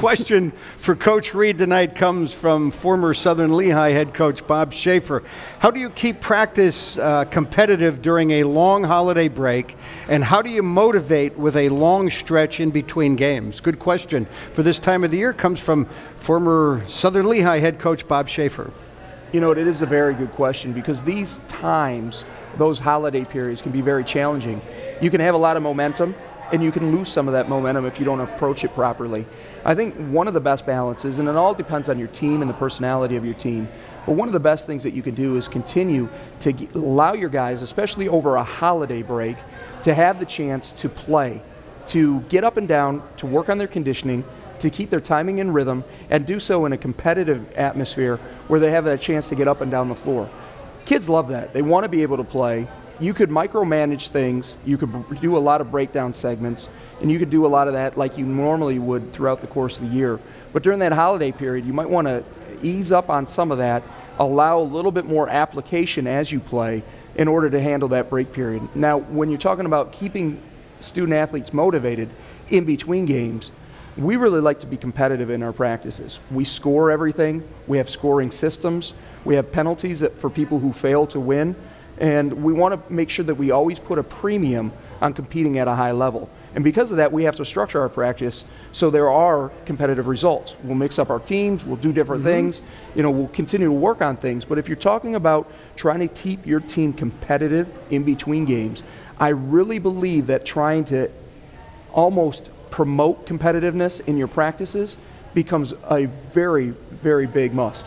question for Coach Reed tonight comes from former Southern Lehigh head coach Bob Schaefer. How do you keep practice competitive during a long holiday break, and how do you motivate with a long stretch in between games? Good question for this time of the year. Comes from former Southern Lehigh head coach Bob Schaefer. You know, it is a very good question, because these times, those holiday periods, can be very challenging. You can have a lot of momentum, and you can lose some of that momentum if you don't approach it properly. I think one of the best balances, and it all depends on your team and the personality of your team, but one of the best things that you can do is continue to allow your guys, especially over a holiday break, to have the chance to play, to get up and down, to work on their conditioning, to keep their timing and rhythm, and do so in a competitive atmosphere where they have that chance to get up and down the floor. Kids love that. They want to be able to play. You could micromanage things, you could do a lot of breakdown segments, and you could do a lot of that like you normally would throughout the course of the year. But during that holiday period, you might want to ease up on some of that, allow a little bit more application as you play in order to handle that break period. Now, when you're talking about keeping student athletes motivated in between games, we really like to be competitive in our practices. We score everything, we have scoring systems, we have penalties for people who fail to win, and we want to make sure that we always put a premium on competing at a high level. And because of that, we have to structure our practice so there are competitive results. We'll mix up our teams, we'll do different things, you know, we'll continue to work on things. But if you're talking about trying to keep your team competitive in between games, I really believe that trying to almost promote competitiveness in your practices becomes a very, very big must.